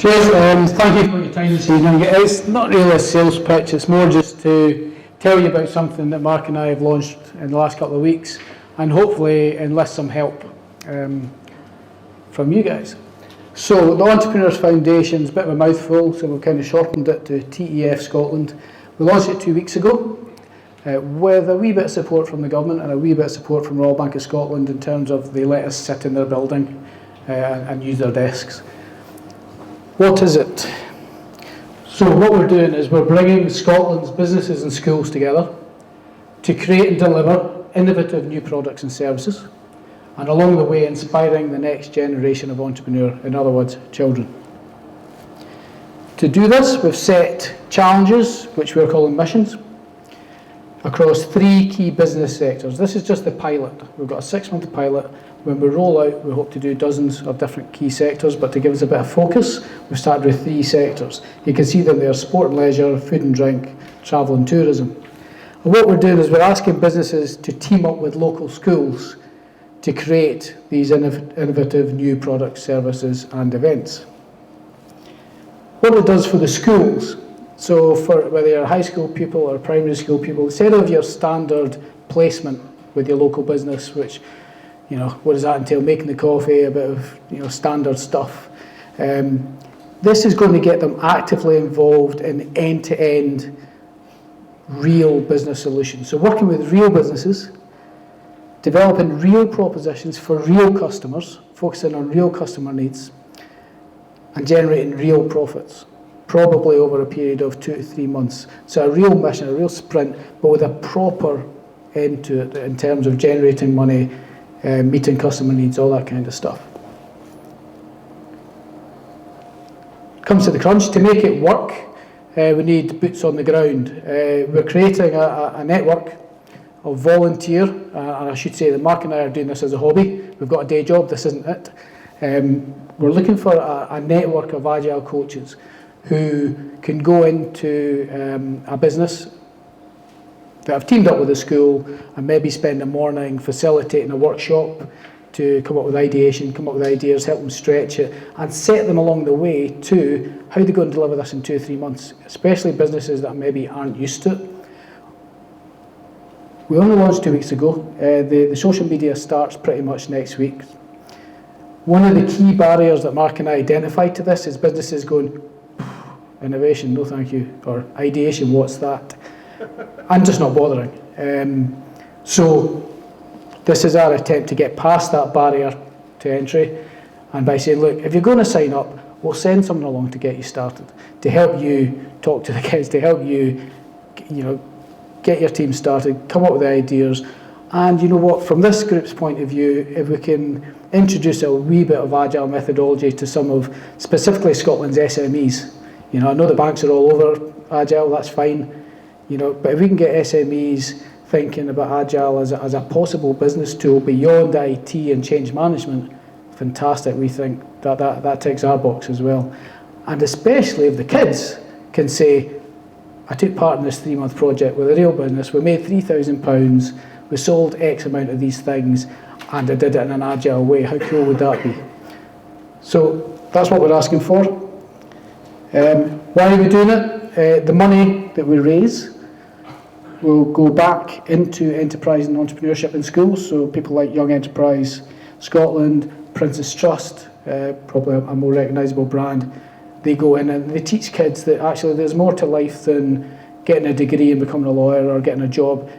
Cheers, thank you for your time this evening. It's not really a sales pitch, it's more just to tell you about something that Mark and I have launched in the last couple of weeks and hopefully enlist some help from you guys. So the Entrepreneurs Foundation is a bit of a mouthful, so we've kind of shortened it to TEF Scotland. We launched it 2 weeks ago with a wee bit of support from the government and a wee bit of support from Royal Bank of Scotland in terms of they let us sit in their building and use their desks. What is it? So what we're doing is we're bringing Scotland's businesses and schools together to create and deliver innovative new products and services, and along the way inspiring the next generation of entrepreneur, in other words, children. To do this, we've set challenges, which we're calling missions, across 3 key business sectors. This is just the pilot. We've got a 6-month pilot. When we roll out, we hope to do dozens of different key sectors, but to give us a bit of focus, we've started with 3 sectors. You can see them there: sport and leisure, food and drink, travel and tourism. And what we're doing is we're asking businesses to team up with local schools to create these innovative new products, services and events. What it does for the schools, so for whether you're a high school pupil or a primary school pupil, instead of your standard placement with your local business, which, you know, what does that entail? Making the coffee, a bit of, you know, standard stuff. This is going to get them actively involved in end-to-end real business solutions. So working with real businesses, developing real propositions for real customers, focusing on real customer needs, and generating real profits, probably over a period of 2 to 3 months. So a real mission, a real sprint, but with a proper end to it in terms of generating money, meeting customer needs, all that kind of stuff. Comes to the crunch. To make it work, we need boots on the ground. We're creating a network of volunteer, and I should say that Mark and I are doing this as a hobby. We've got a day job, this isn't it. We're looking for a network of Agile coaches who can go into a business that have teamed up with a school and maybe spend a morning facilitating a workshop to come up with ideation, come up with ideas, help them stretch it, and set them along the way to how they're going to deliver this in 2 or 3 months, especially businesses that maybe aren't used to it. We only launched 2 weeks ago. The social media starts pretty much next week. One of the key barriers that Mark and I identified to this is businesses going, innovation, no thank you, or ideation, what's that? I'm just not bothering. So this is our attempt to get past that barrier to entry, and by saying, look, if you're going to sign up, we'll send someone along to get you started, to help you talk to the kids, to help you, you know, get your team started, come up with ideas. And you know what, from this group's point of view, if we can introduce a wee bit of Agile methodology to some of, specifically Scotland's SMEs, you know, I know the banks are all over Agile, that's fine, you know, but if we can get SMEs thinking about Agile as a possible business tool beyond IT and change management, fantastic. We think that ticks our box as well. And especially if the kids can say, I took part in this 3-month project with a real business, we made £3,000, we sold X amount of these things, and I did it in an Agile way. How cool would that be? So that's what we're asking for. Why are we doing it? The money that we raise will go back into enterprise and entrepreneurship in schools. So people like Young Enterprise Scotland, Princess Trust, probably a more recognisable brand, they go in and they teach kids that actually there's more to life than getting a degree and becoming a lawyer or getting a job.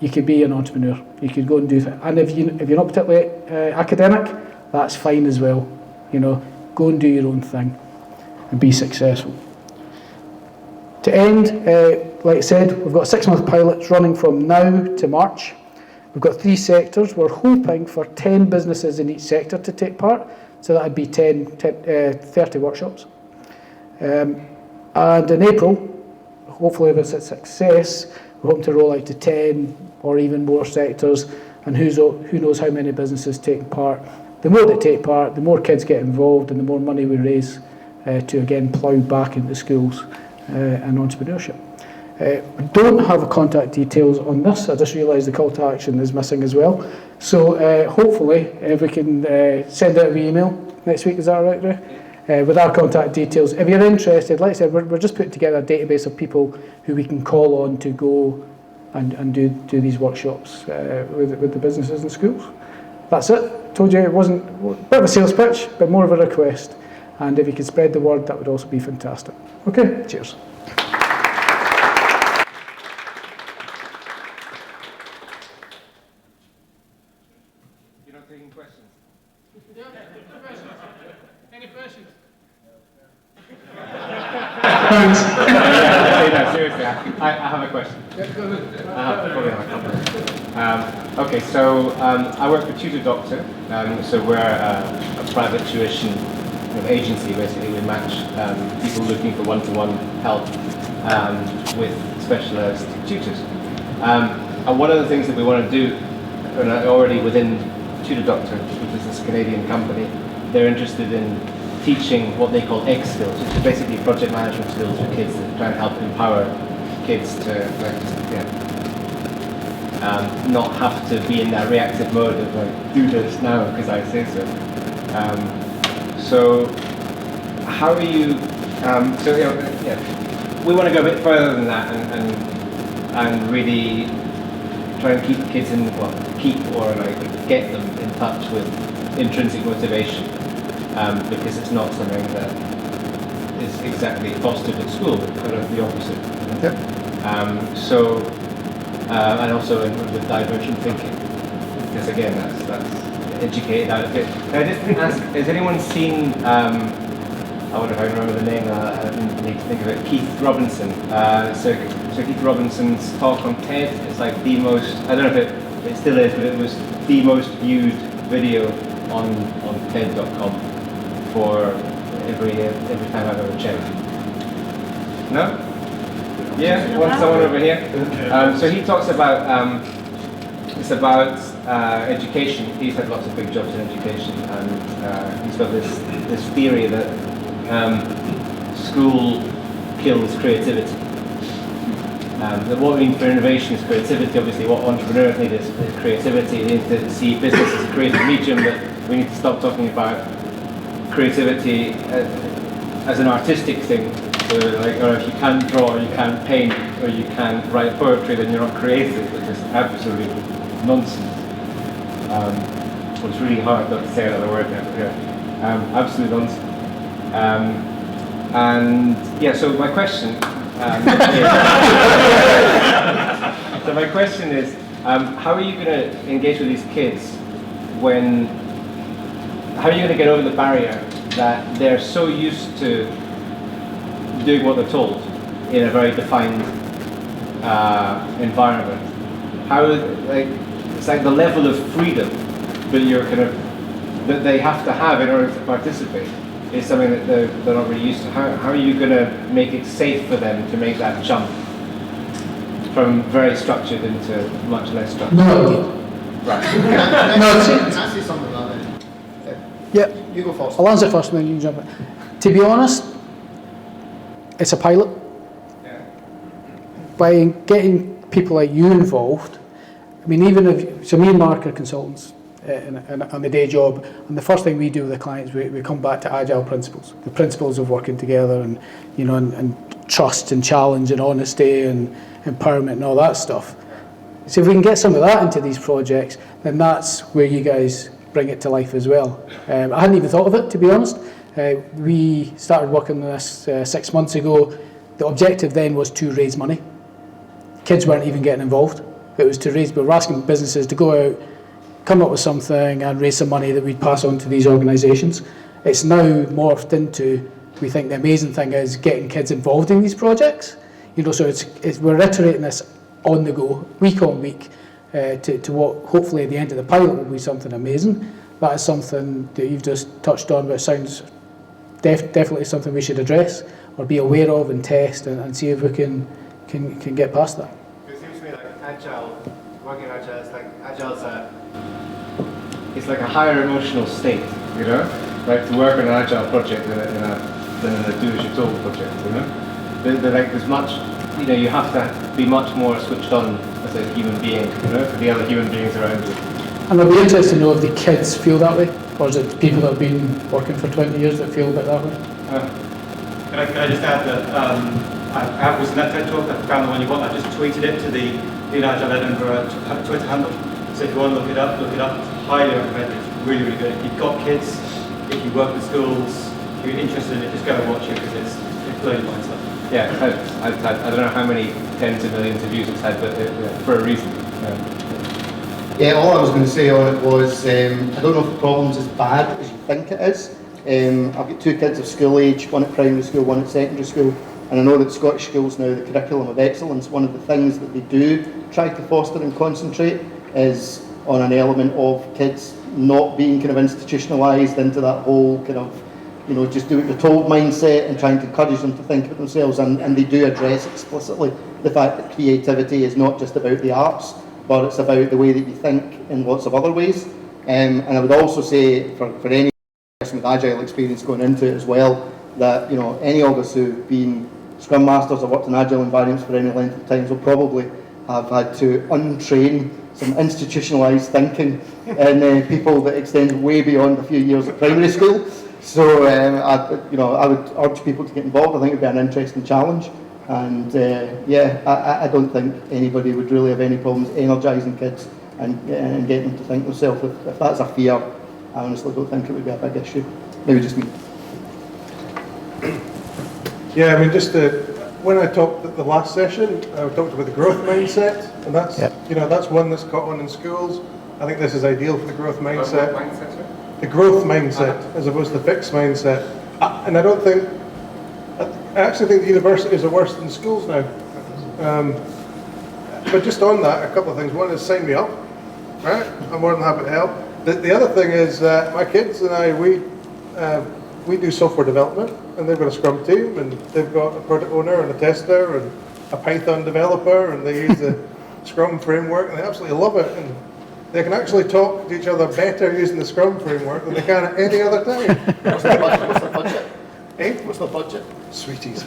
You could be an entrepreneur. You could go and do that. And if you're not particularly academic, that's fine as well. You know, go and do your own thing and be successful. To end, like I said, we've got a 6-month pilot running from now to March. We've got 3 sectors. We're hoping for 10 businesses in each sector to take part. So that would be 30 workshops. And in April, hopefully if it's a success, we're hoping to roll out to 10 or even more sectors, and who knows how many businesses take part. The more that take part, the more kids get involved and the more money we raise to again plough back into schools and entrepreneurship. We don't have contact details on this. I just realised the call to action is missing as well. So hopefully if we can send out an email next week, is that right, Ray? with our contact details. If you're interested, like I said, we're just putting together a database of people who we can call on to go and do these workshops with the businesses and schools. That's it. Told you it wasn't a bit of a sales pitch, but more of a request. And if you could spread the word, that would also be fantastic. Okay, cheers. You're not taking questions? Any questions? Thanks. No, seriously, I have a question. Probably have a couple. Okay, so I work for Tutor Doctor. So we're a private tuition agency. Basically, we match people looking for one-to-one help with specialised tutors. And one of the things that we want to do, and already within Tutor Doctor, which is this Canadian company, they're interested in teaching what they call X skills, which is basically project management skills for kids that try and help empower kids to not have to be in that reactive mode of like, do this now because I say so. So how are you, we want to go a bit further than that and really try and keep kids in, get them in touch with intrinsic motivation, because it's not something that is exactly fostered at school, but kind of the opposite. Yep. And also with divergent thinking, because again, that's educated out of it. Can I just ask, has anyone seen, I wonder if I remember the name, I didn't need to think of it, Keith Robinson. So Keith Robinson's talk on TED is like the most, I don't know if it still is, but it was the most viewed video on TED.com for every time I've ever checked. No? Yeah, someone over here. So he talks about it's about education. He's had lots of big jobs in education, and he's got this theory that school kills creativity. That what we need for innovation is creativity. Obviously, what entrepreneurs need is creativity. They need to see business as a creative medium, but we need to stop talking about creativity as an artistic thing. So, or if you can't draw, or you can't paint, or you can't write poetry, then you're not creative, which is absolutely nonsense. Well, it's really hard not to say another word now. Yeah. Absolute nonsense. And yeah, so my question. So my question is, how are you going to engage with these kids when? How are you going to get over the barrier that they're so used to doing what they're told in a very defined environment? How, it's like the level of freedom that they have to have in order to participate is something that they're not really used to. How are you going to make it safe for them to make that jump from very structured into much less structured? No idea. Right. Can I say something about that? Yeah. You go first. I'll answer first and then you can jump in. To be honest, it's a pilot. Yeah. By getting people like you involved, I mean, even if, so me and Mark are consultants on the day job, and the first thing we do with the clients, we come back to Agile principles, the principles of working together and, and trust and challenge and honesty and empowerment and all that stuff. So if we can get some of that into these projects, then that's where you guys bring it to life as well. I hadn't even thought of it, to be honest. We started working on this 6 months ago. The objective then was to raise money. Kids weren't even getting involved. It was to raise, but we're asking businesses to go out, come up with something and raise some money that we'd pass on to these organisations. It's now morphed into, we think the amazing thing is getting kids involved in these projects. So we're iterating this on the go, week on week, to what hopefully at the end of the pilot will be something amazing. That is something that you've just touched on, but it sounds definitely something we should address or be aware of and test and see if we can get past that. It seems to me like Agile, working Agile is like it's like a higher emotional state, like to work on an Agile project than in a do-as-you're-told project, They're like there's much, you have to be much more switched on as a human being, for the other human beings around you. And it'll be interesting to know if the kids feel that way. Or is it people that have been working for 20 years that feel a bit that way? Can I just add that I was in that TED talk, I found the one you want, I just tweeted it to the Agile Edinburgh Twitter handle. So if you want to look it up, it's highly recommended. It's really, really good. If you've got kids, if you work with schools, if you're interested in it, just go and watch it because it's blows your mind stuff. Yeah, I don't know how many tens of millions of views it's had, but for a reason. Yeah, all I was going to say on it was, I don't know if the problem's as bad as you think it is. I've got 2 kids of school age, one at primary school, one at secondary school, and I know that Scottish schools now, the curriculum of excellence, one of the things that they do try to foster and concentrate is on an element of kids not being kind of institutionalised into that whole kind of, just do what you're told mindset and trying to encourage them to think about themselves, and they do address explicitly the fact that creativity is not just about the arts, but it's about the way that you think in lots of other ways. And I would also say for any person with Agile experience going into it as well, that any of us who've been Scrum Masters or worked in Agile environments for any length of time will probably have had to untrain some institutionalised thinking in people that extend way beyond a few years at primary school. So I would urge people to get involved. I think it would be an interesting challenge. And I don't think anybody would really have any problems energising kids and getting them to think themselves. If that's a fear, I honestly don't think it would be a big issue. Maybe just me. Yeah, I mean, when I talked at the last session, I talked about the growth mindset, and that's that's one that's caught on in schools. I think this is ideal for the growth mindset. The growth mindset, as opposed to the fixed mindset. And I actually think the universities are worse than schools now. But just on that, a couple of things. One is sign me up, right? I'm more than happy to help. The other thing is my kids and I, we do software development, and they've got a Scrum team, and they've got a product owner and a tester and a Python developer, and they use the Scrum framework, and they absolutely love it. And they can actually talk to each other better using the Scrum framework than they can at any other time. What's the budget? Eh? What's the budget? Sweeties.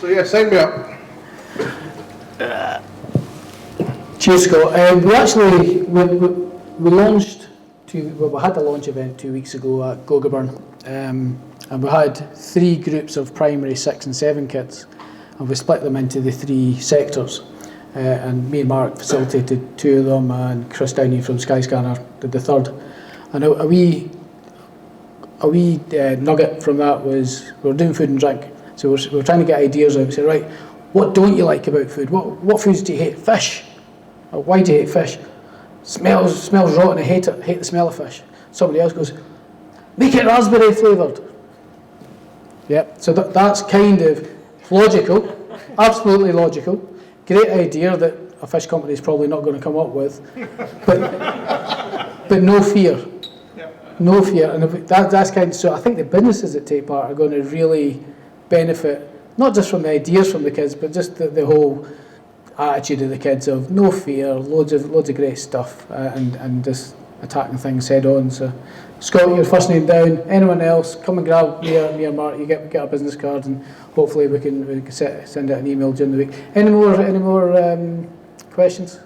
So yeah, sign me up. Cheers, Scott. We launched, we had a launch event 2 weeks ago at Gogarburn, and we had 3 groups of primary 6 and 7 kids, and we split them into the 3 sectors. And me and Mark facilitated 2 of them, and Chris Downey from Skyscanner did the 3rd. And a wee nugget from that was we were doing food and drink, so we were trying to get ideas out. Say, right, what don't you like about food? What foods do you hate? Fish. Or why do you hate fish? Smells rotten. I hate it. I hate the smell of fish. Somebody else goes, make it raspberry flavoured. Yep. So that's kind of logical, absolutely logical. Great idea that a fish company is probably not going to come up with, but no fear. No fear, and that's kind of, so I think the businesses that take part are going to really benefit, not just from the ideas from the kids, but just the whole attitude of the kids of no fear, loads of great stuff, and just attacking things head on. So, Scott, your first name down. Anyone else? Come and grab me or Mark. You get our business cards, and hopefully we can send out an email during the week. Any more questions?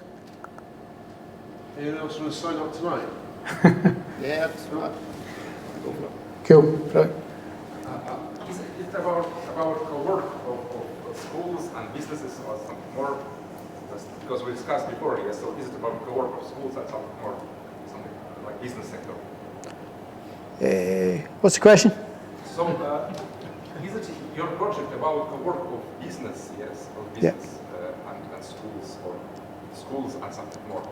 Anyone else want to sign up tonight? Yeah, that's right. Cool. Right. Is it about co-work of schools and businesses or something more? Because we discussed before, yes. So is it about co-work of schools and something like business sector? What's the question? So is it your project about co-work of business, yes, or business and schools, or schools and something more?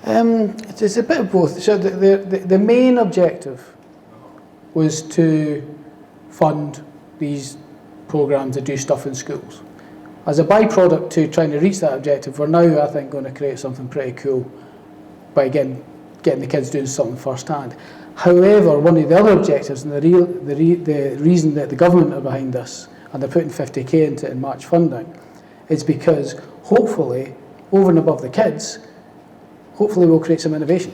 It's a bit of both. So the main objective was to fund these programs that do stuff in schools. As a byproduct to trying to reach that objective, we're now, I think, going to create something pretty cool by getting the kids doing something firsthand. However, one of the other objectives, and the reason that the government are behind this, and they're putting 50k into it in March funding, is because hopefully, over and above the kids, hopefully we'll create some innovation.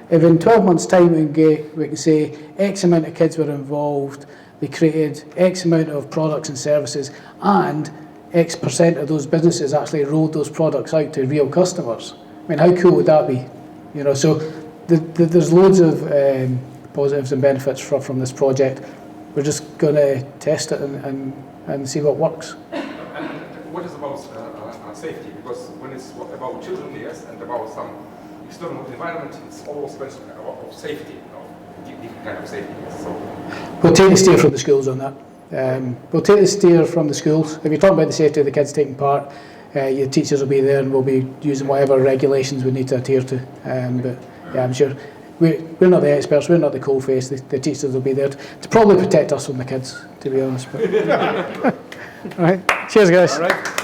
If in 12 months' time we can say X amount of kids were involved, they created X amount of products and services, and X percent of those businesses actually rolled those products out to real customers. I mean, how cool would that be? So there's loads of positives and benefits from this project. We're just going to test it and see what works. And what is about safety? Because when it's about children, yes, and about some external environment, it's always question of safety, different kind of safety. So we'll take the steer from the schools on that. We'll take the steer from the schools. If you're talking about the safety of the kids taking part, your teachers will be there and we'll be using whatever regulations we need to adhere to. But yeah, I'm sure we're not the experts, we're not the cold face. The teachers will be there to probably protect us from the kids, to be honest. But all right, cheers guys. all right.